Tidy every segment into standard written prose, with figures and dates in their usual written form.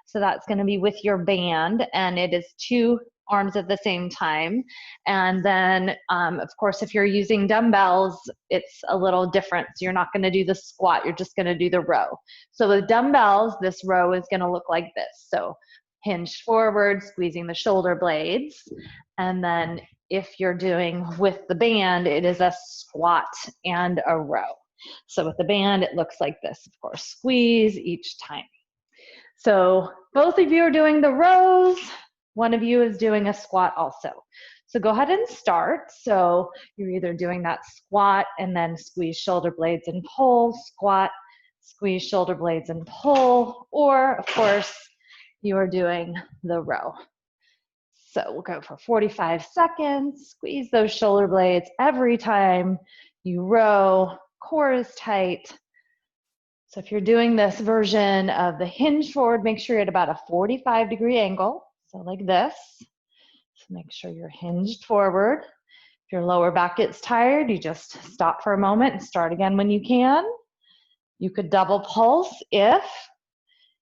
So that's going to be with your band, and it is 2 arms at the same time. And then, of course, if you're using dumbbells, it's a little different. So you're not going to do the squat, you're just going to do the row. So with dumbbells, this row is going to look like this. So hinged forward, squeezing the shoulder blades. And then if you're doing with the band, it is a squat and a row. So with the band, it looks like this, of course, squeeze each time. So both of you are doing the rows. One of you is doing a squat also. So go ahead and start. So you're either doing that squat and then squeeze shoulder blades and pull, squat, squeeze shoulder blades and pull, or of course, you are doing the row. So we'll go for 45 seconds, squeeze those shoulder blades every time you row, core is tight. So if you're doing this version of the hinge forward, make sure you're at about a 45-degree angle. So like this. So make sure you're hinged forward. If your lower back gets tired, you just stop for a moment and start again when you can. You could double pulse if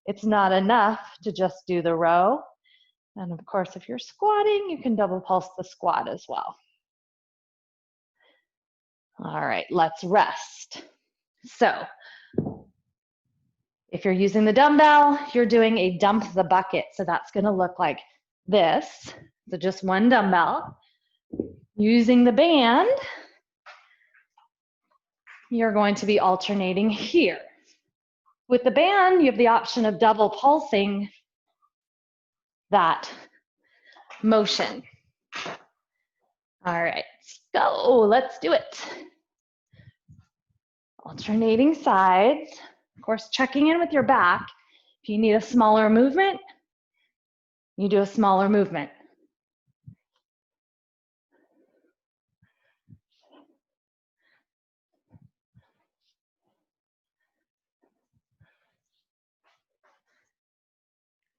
it's not enough to just do the row. And of course, if you're squatting, you can double pulse the squat as well. All right, let's rest. So if you're using the dumbbell, you're doing a dump the bucket. So that's going to look like this. So just one dumbbell. Using the band, you're going to be alternating here. With the band, you have the option of double pulsing that motion. All right, go, let's do it. Alternating sides. Of course, checking in with your back. If you need a smaller movement, you do a smaller movement.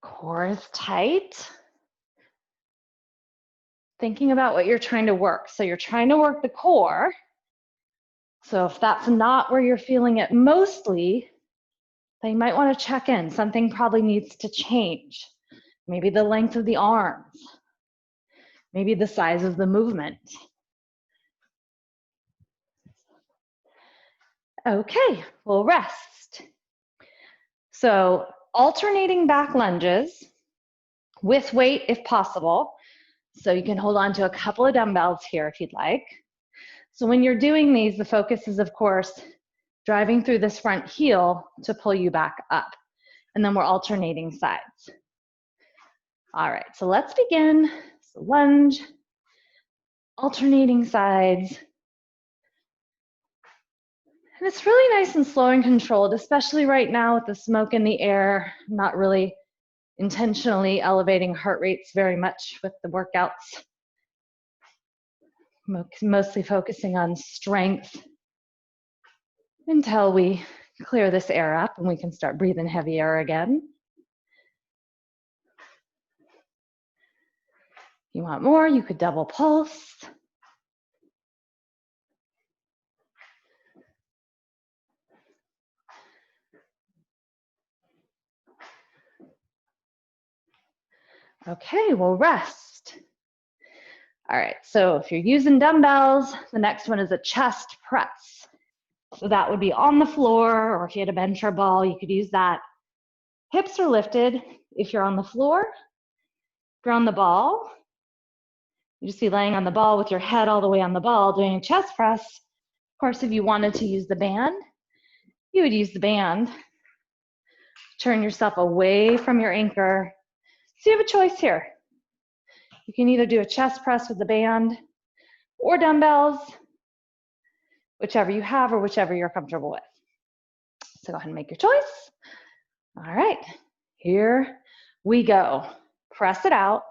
Core is tight. Thinking about what you're trying to work. So you're trying to work the core. So if that's not where you're feeling it mostly, then you might want to check in. Something probably needs to change. Maybe the length of the arms. Maybe the size of the movement. Okay, we'll rest. So alternating back lunges with weight if possible. So you can hold on to a couple of dumbbells here if you'd like. So when you're doing these, the focus is, of course, driving through this front heel to pull you back up. And then we're alternating sides. All right, so let's begin. So lunge, alternating sides. And it's really nice and slow and controlled, especially right now with the smoke in the air, not really intentionally elevating heart rates very much with the workouts. Mostly focusing on strength until we clear this air up and we can start breathing heavier again. If you want more, you could double pulse. Okay, we'll rest. All right, so if you're using dumbbells, the next one is a chest press. So that would be on the floor, or if you had a bench or ball, you could use that. Hips are lifted. If you're on the floor, if you're on the ball, you just be laying on the ball with your head all the way on the ball doing a chest press. Of course, if you wanted to use the band, you would use the band. Turn yourself away from your anchor. So you have a choice here. You can either do a chest press with the band or dumbbells, whichever you have or whichever you're comfortable with. So go ahead and make your choice. All right, here we go. Press it out.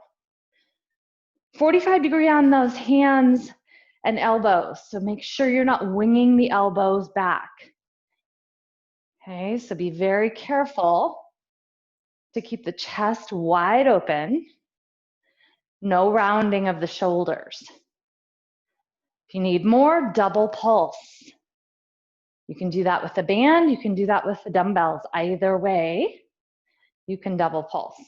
45-degree on those hands and elbows. So make sure you're not winging the elbows back. Okay, so be very careful to keep the chest wide open. No rounding of the shoulders. If you need more, double pulse. You can do that with the band, you can do that with the dumbbells. Either way, you can double pulse.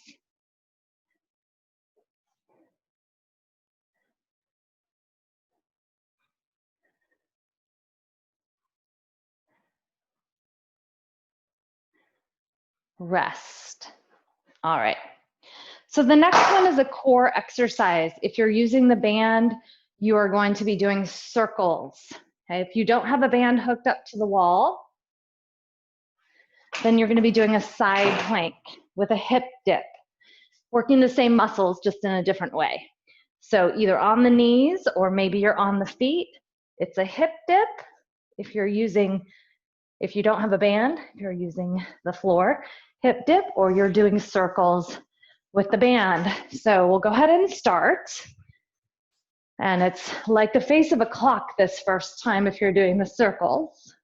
Rest. All right. So the next one is a core exercise. If you're using the band, you are going to be doing circles. Okay? If you don't have a band hooked up to the wall, then you're going to be doing a side plank with a hip dip, working the same muscles just in a different way. So either on the knees or maybe you're on the feet. It's a hip dip. If you don't have a band, you're using the floor, hip dip, or you're doing circles with the band. So we'll go ahead and start. And it's like the face of a clock this first time if you're doing the circles.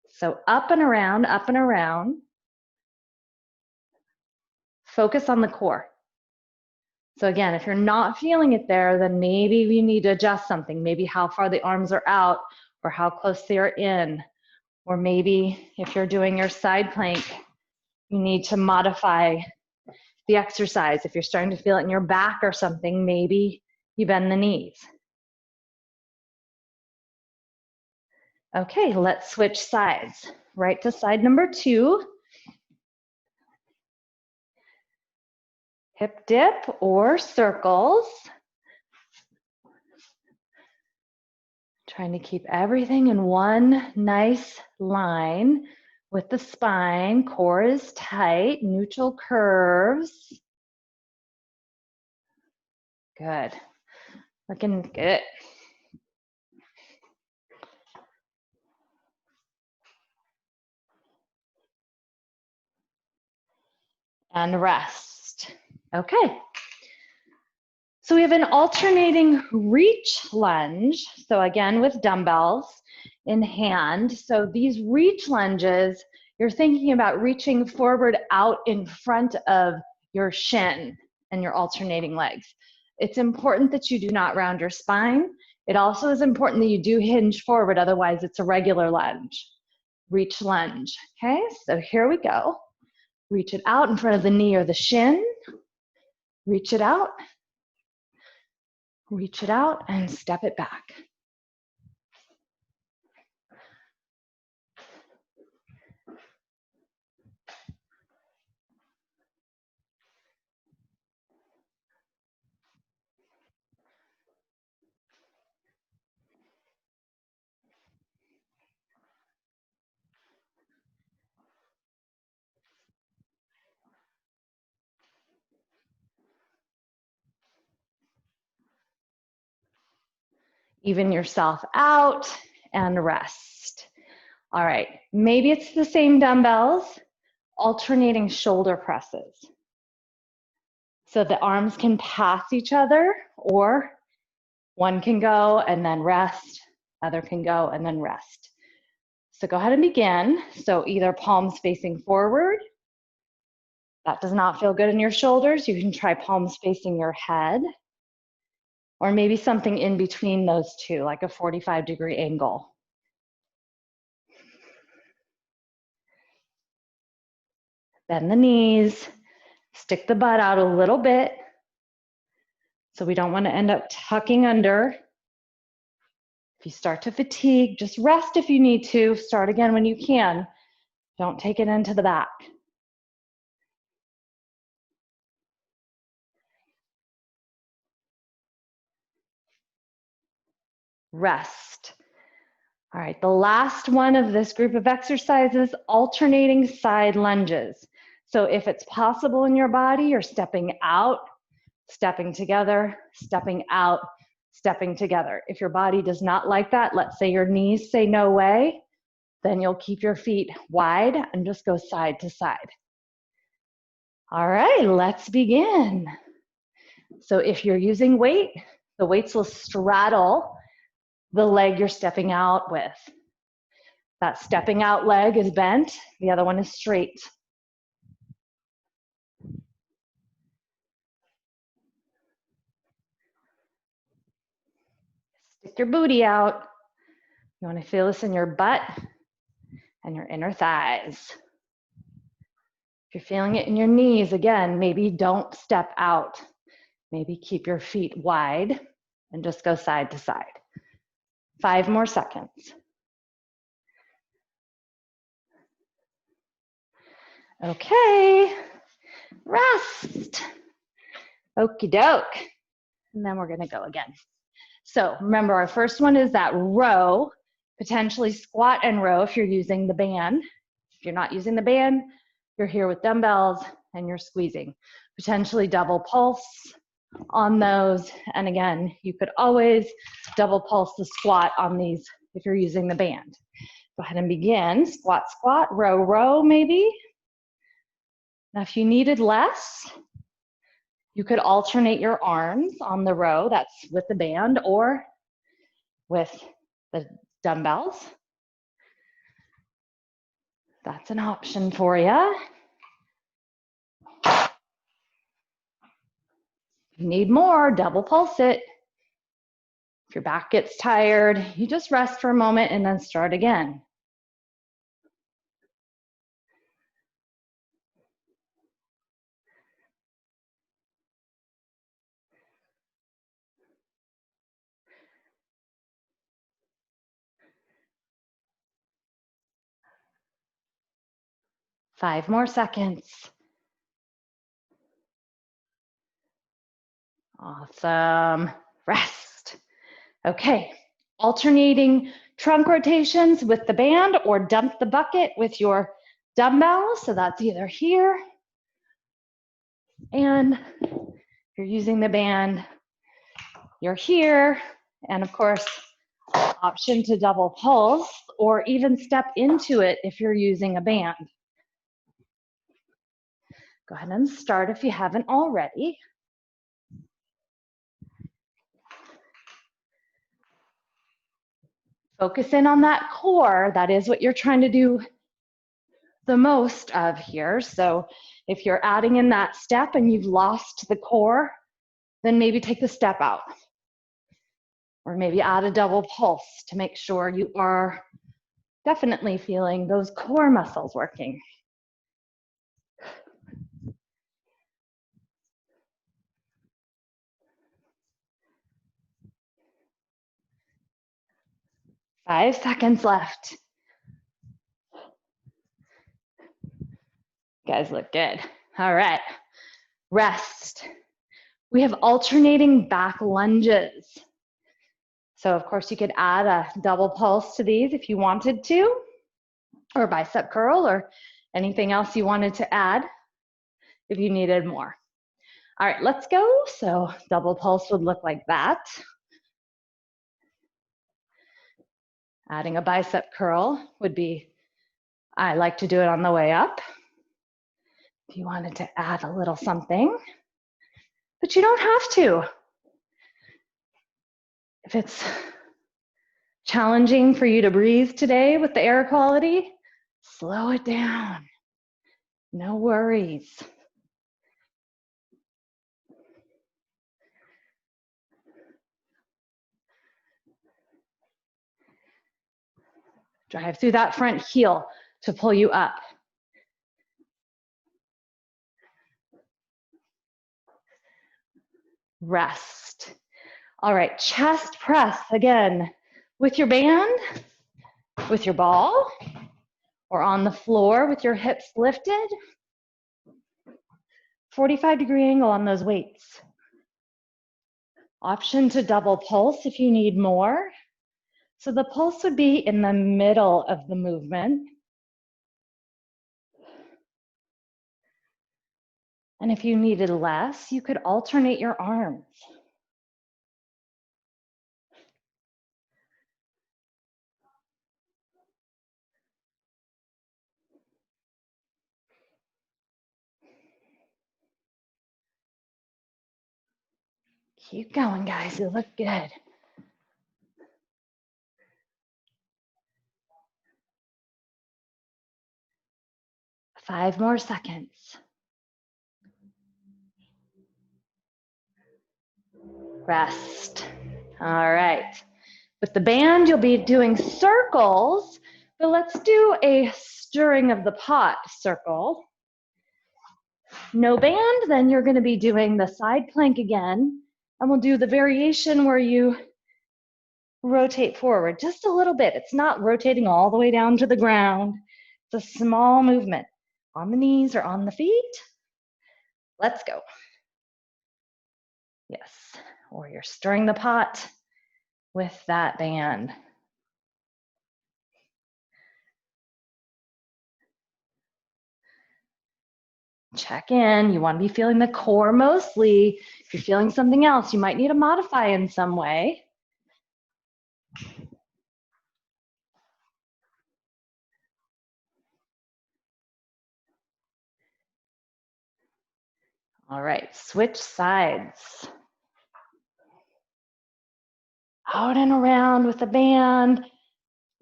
So up and around, up and around. Focus on the core. So again, if you're not feeling it there, then maybe you need to adjust something. Maybe how far the arms are out or how close they are in. Or maybe if you're doing your side plank, you need to modify the exercise. If you're starting to feel it in your back or something, maybe you bend the knees. Okay, let's switch sides. Right to side number 2. Hip dip or circles. Trying to keep everything in one nice line with the spine. Core is tight, neutral curves. Good. Looking good. And rest. Okay. So we have an alternating reach lunge. So again, with dumbbells in hand. So these reach lunges, you're thinking about reaching forward out in front of your shin and your alternating legs. It's important that you do not round your spine. It also is important that you do hinge forward, otherwise it's a regular lunge. Reach lunge, okay? So here we go. Reach it out in front of the knee or the shin. Reach it out. Reach it out and step it back. Even yourself out and rest. All right, maybe it's the same dumbbells, alternating shoulder presses. So the arms can pass each other, or one can go and then rest, other can go and then rest. So go ahead and begin. So either palms facing forward. That does not feel good in your shoulders. You can try palms facing your head, or maybe something in between those two, like a 45-degree angle. Bend the knees, stick the butt out a little bit. So we don't want to end up tucking under. If you start to fatigue, just rest if you need to. Start again when you can. Don't take it into the back. Rest. All right, the last one of this group of exercises, alternating side lunges. So if it's possible in your body, you're stepping out, stepping together, stepping out, stepping together. If your body does not like that, let's say your knees say no way, then you'll keep your feet wide and just go side to side. All right, let's begin. So if you're using weight, the weights will straddle the leg you're stepping out with. That stepping out leg is bent, the other one is straight. Stick your booty out. You want to feel this in your butt and your inner thighs. If you're feeling it in your knees, again, maybe don't step out. Maybe keep your feet wide and just go side to side. 5 more seconds. Okay, rest. Okie doke. And then we're gonna go again. So remember, our first one is that row, potentially squat and row if you're using the band. If you're not using the band, you're here with dumbbells and you're squeezing. Potentially double pulse on those. And again, you could always double pulse the squat on these if you're using the band. Go ahead and begin. Squat, squat, row, row maybe. Now if you needed less, you could alternate your arms on the row, that's with the band or with the dumbbells. That's an option for you. If you need more, double pulse it. If your back gets tired, you just rest for a moment and then start again. Five more seconds. Awesome. Rest. Okay. Alternating trunk rotations with the band or dump the bucket with your dumbbells. So that's either here and if you're using the band, you're here. And of course, option to double pulse or even step into it if you're using a band. Go ahead and start if you haven't already. Focus in on that core. That is what you're trying to do the most of here. So if you're adding in that step and you've lost the core, then maybe take the step out. Or maybe add a double pulse to make sure you are definitely feeling those core muscles working. Five seconds left. You guys look good. All right, rest. We have alternating back lunges. So of course you could add a double pulse to these if you wanted to, or bicep curl, or anything else you wanted to add if you needed more. All right, let's go. So double pulse would look like that. Adding a bicep curl would be, I like to do it on the way up. If you wanted to add a little something, but you don't have to. If it's challenging for you to breathe today with the air quality, slow it down. No worries. Drive through that front heel to pull you up. Rest. All right, chest press again with your band, with your ball, or on the floor with your hips lifted. 45-degree angle on those weights. Option to double pulse if you need more. So the pulse would be in the middle of the movement. And if you needed less, you could alternate your arms. Keep going, guys, you look good. Five more seconds. Rest. All right. With the band, you'll be doing circles, but let's do a stirring of the pot circle. No band, then you're going to be doing the side plank again, and we'll do the variation where you rotate forward just a little bit. It's not rotating all the way down to the ground. It's a small movement on the knees or on the feet. Let's go. Yes, or you're stirring the pot with that band. Check in. You want to be feeling the core mostly. If you're feeling something else, you might need to modify in some way. All right, switch sides. Out and around with the band.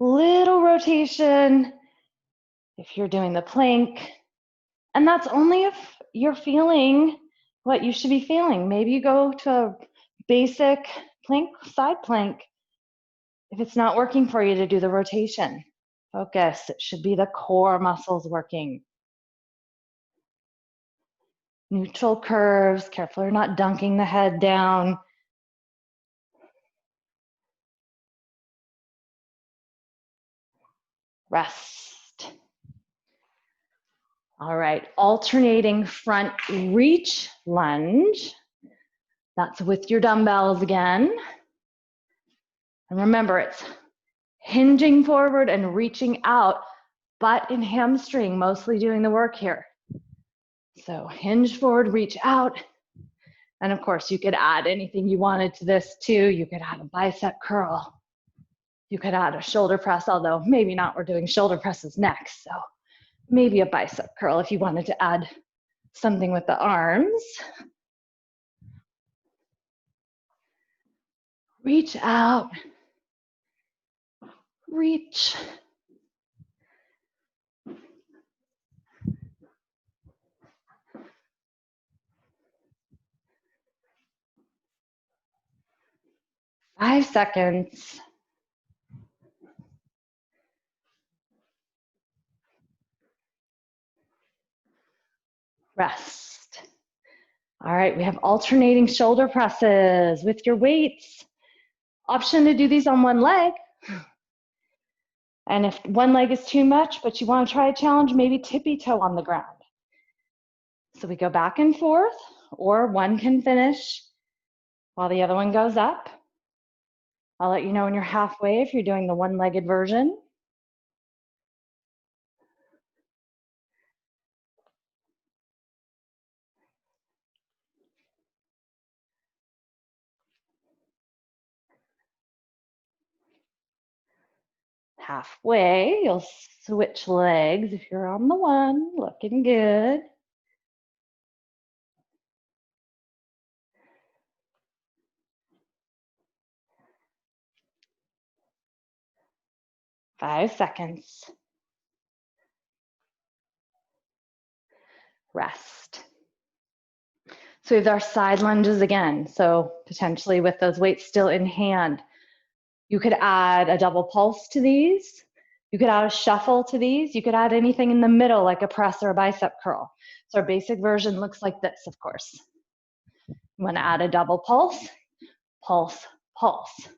Little rotation if you're doing the plank. And that's only if you're feeling what you should be feeling. Maybe you go to a basic plank, side plank. If it's not working for you to do the rotation, focus. It should be the core muscles working. Neutral curves. Careful you're not dunking the head down. Rest. All right, alternating front reach lunge. That's with your dumbbells again. And remember, it's hinging forward and reaching out, butt and hamstring mostly doing the work here. So hinge forward, reach out. And of course, you could add anything you wanted to this too. You could add a bicep curl. You could add a shoulder press, although maybe not, we're doing shoulder presses next. So maybe a bicep curl if you wanted to add something with the arms. Reach out. Reach. Five seconds. Rest. All right, we have alternating shoulder presses with your weights. Option to do these on one leg. And if one leg is too much, but you want to try a challenge, maybe tippy toe on the ground. So we go back and forth, or one can finish while the other one goes up. I'll let you know when you're halfway if you're doing the one-legged version. Halfway, you'll switch legs if you're on the one, looking good. Five seconds. Rest. So we have our side lunges again. So potentially with those weights still in hand, you could add a double pulse to these. You could add a shuffle to these. You could add anything in the middle like a press or a bicep curl. So our basic version looks like this, of course. You want to add a double pulse, pulse, pulse.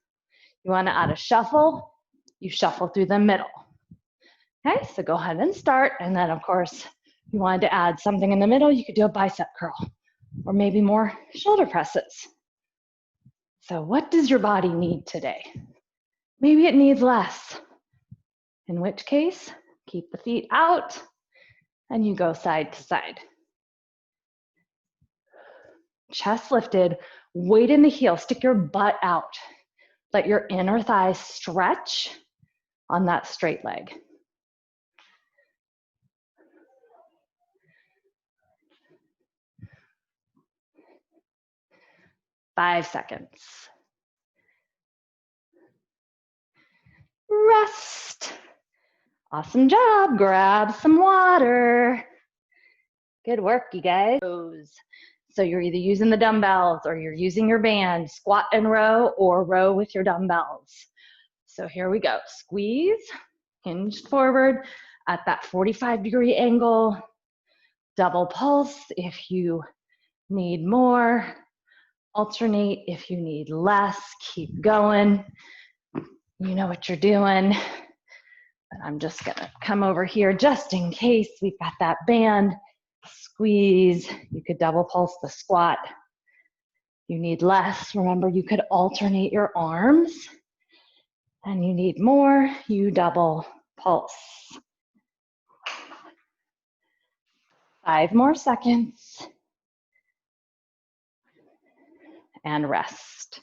You want to add a shuffle, you shuffle through the middle. Okay, so go ahead and start. And then of course, if you wanted to add something in the middle, you could do a bicep curl or maybe more shoulder presses. So what does your body need today? Maybe it needs less. In which case, keep the feet out and you go side to side. Chest lifted, weight in the heel, stick your butt out. Let your inner thighs stretch on that straight leg. Five seconds. Rest. Awesome job. Grab some water. Good work, you guys. So you're either using the dumbbells or you're using your band, squat and row, or row with your dumbbells. So here we go. Squeeze, hinged forward at that 45-degree angle. double pulse if you need more. Alternate if you need less. Keep going. You know what you're doing. But I'm just gonna come over here just in case we've got that band. Squeeze. You could double pulse the squat. You need less. Remember, you could alternate your arms. And you need more, you double pulse. 5 more seconds. And rest.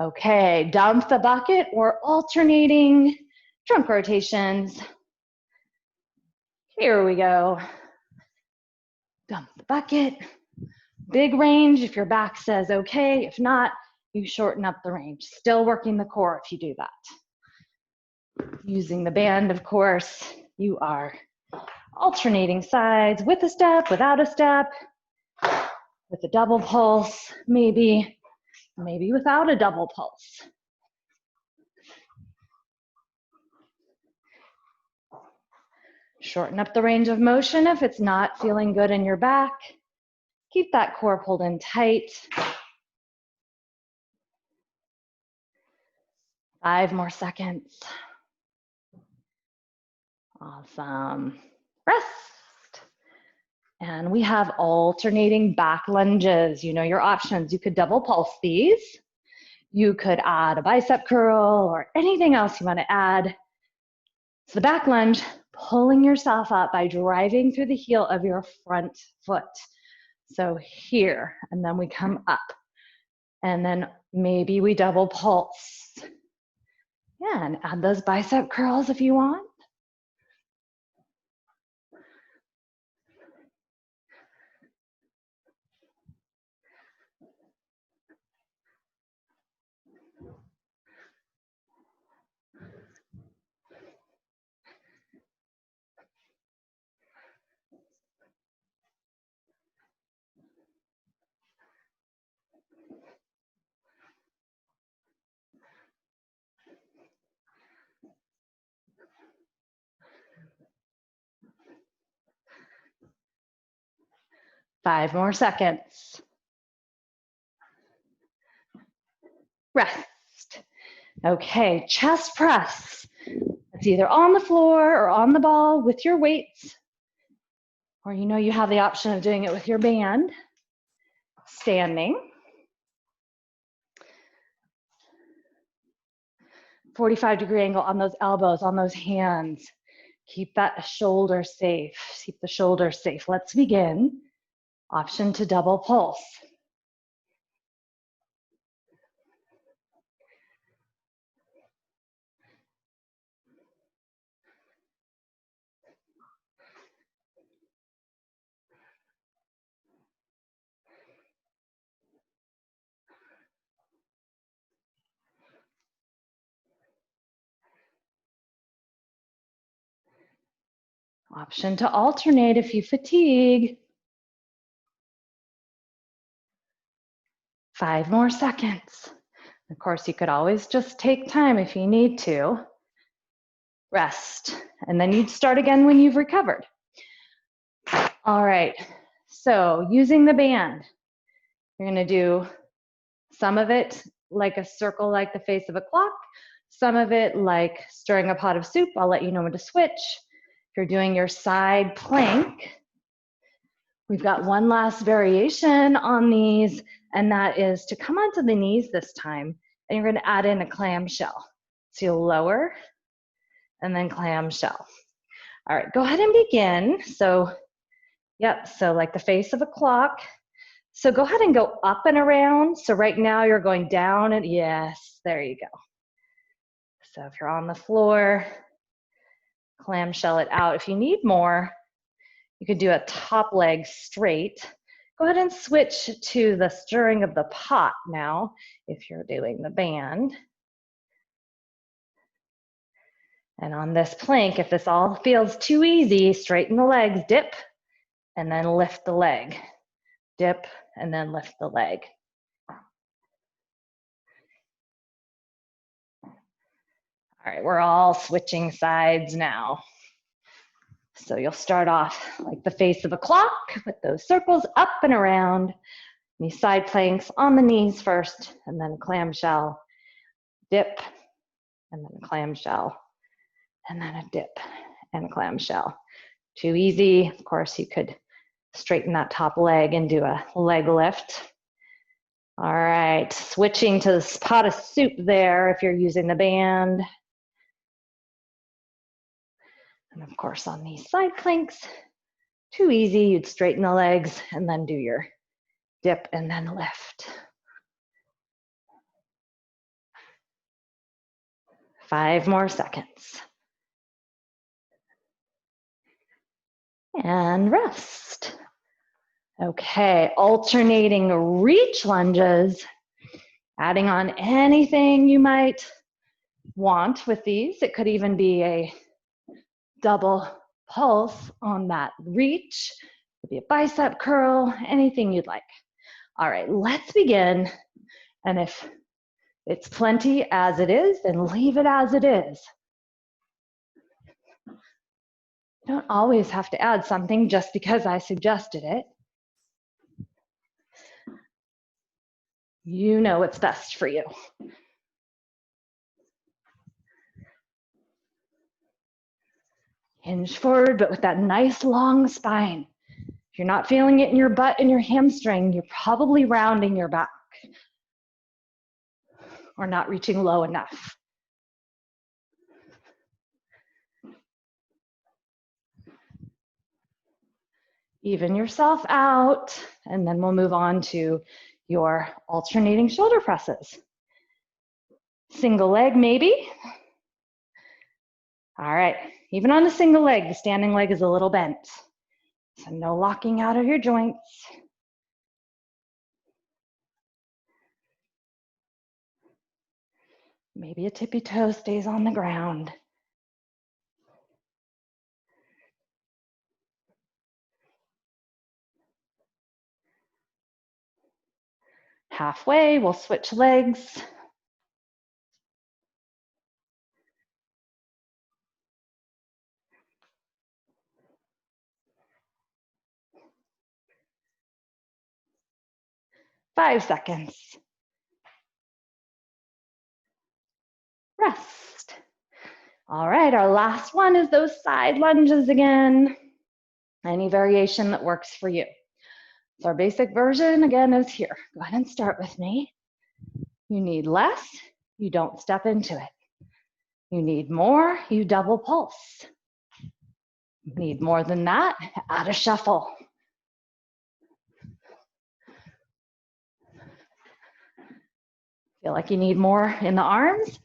Okay, dump the bucket or alternating trunk rotations. Here we go. Dump the bucket. Big range if your back says okay. If not, you shorten up the range. Still working the core if you do that. Using the band, of course, you are alternating sides with a step, without a step, with a double pulse, maybe without a double pulse. Shorten up the range of motion if it's not feeling good in your back. Keep that core pulled in tight. 5 more seconds. Awesome. Rest. And we have alternating back lunges. You know your options. You could double pulse these. You could add a bicep curl or anything else you want to add. So the back lunge, pulling yourself up by driving through the heel of your front foot. So here, and then we come up. And then maybe we double pulse. Yeah, and add those bicep curls if you want. Five more seconds. Rest. Okay, chest press. It's either on the floor or on the ball with your weights, or you know you have the option of doing it with your band. Standing. 45-degree angle on those elbows, on those hands. Keep that shoulder safe. Keep the shoulders safe. Let's begin. Option to double pulse. Option to alternate if you fatigue. 5 more seconds. Of course, you could always just take time if you need to. Rest, and then you'd start again when you've recovered. All right, so using the band, you're gonna do some of it like a circle like the face of a clock, some of it like stirring a pot of soup. I'll let you know when to switch. If you're doing your side plank, we've got one last variation on these, and that is to come onto the knees this time, and you're gonna add in a clamshell. So you'll lower, and then clamshell. All right, go ahead and begin. So, yep, so like the face of a clock. So go ahead and go up and around. So right now you're going down and yes, there you go. So if you're on the floor, clamshell it out. If you need more, you could do a top leg straight. Go ahead and switch to the stirring of the pot now, if you're doing the band. And on this plank, if this all feels too easy, straighten the legs, dip, and then lift the leg. Dip, and then lift the leg. All right, we're all switching sides now. So you'll start off like the face of a clock with those circles up and around. These side planks on the knees first, and then clamshell, dip, and then clamshell, and then a dip and clamshell. Too easy. Of course, you could straighten that top leg and do a leg lift. All right, switching to the pot of soup there if you're using the band. And of course, on these side planks, too easy, you'd straighten the legs and then do your dip and then lift. 5 more seconds. And rest. Okay, alternating reach lunges, adding on anything you might want with these. It could even be a double pulse on that reach. It could be a bicep curl, anything you'd like. All right, let's begin. And if it's plenty as it is, then leave it as it is. You don't always have to add something just because I suggested it. You know what's best for you. Hinge forward, but with that nice long spine. If you're not feeling it in your butt and your hamstring, you're probably rounding your back or not reaching low enough. Even yourself out, and then we'll move on to your alternating shoulder presses. Single leg, maybe. All right, even on the single leg, the standing leg is a little bent. So no locking out of your joints. Maybe a tippy toe stays on the ground. Halfway, we'll switch legs. Five seconds. Rest. All right, our last one is those side lunges again. Any variation that works for you. So our basic version, again, is here. Go ahead and start with me. You need less, you don't step into it. You need more, you double pulse. You need more than that, add a shuffle. Feel like you need more in the arms?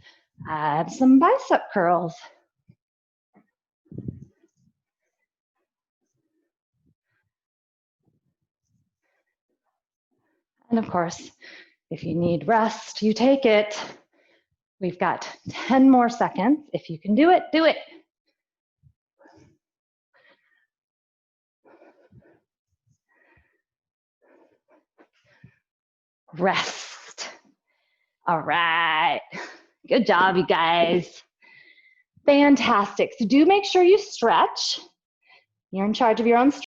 Add some bicep curls. And of course, if you need rest, you take it. We've got 10 more seconds. If you can do it, do it. Rest. All right. Good job, you guys. Fantastic. So do make sure you stretch. You're in charge of your own stretch.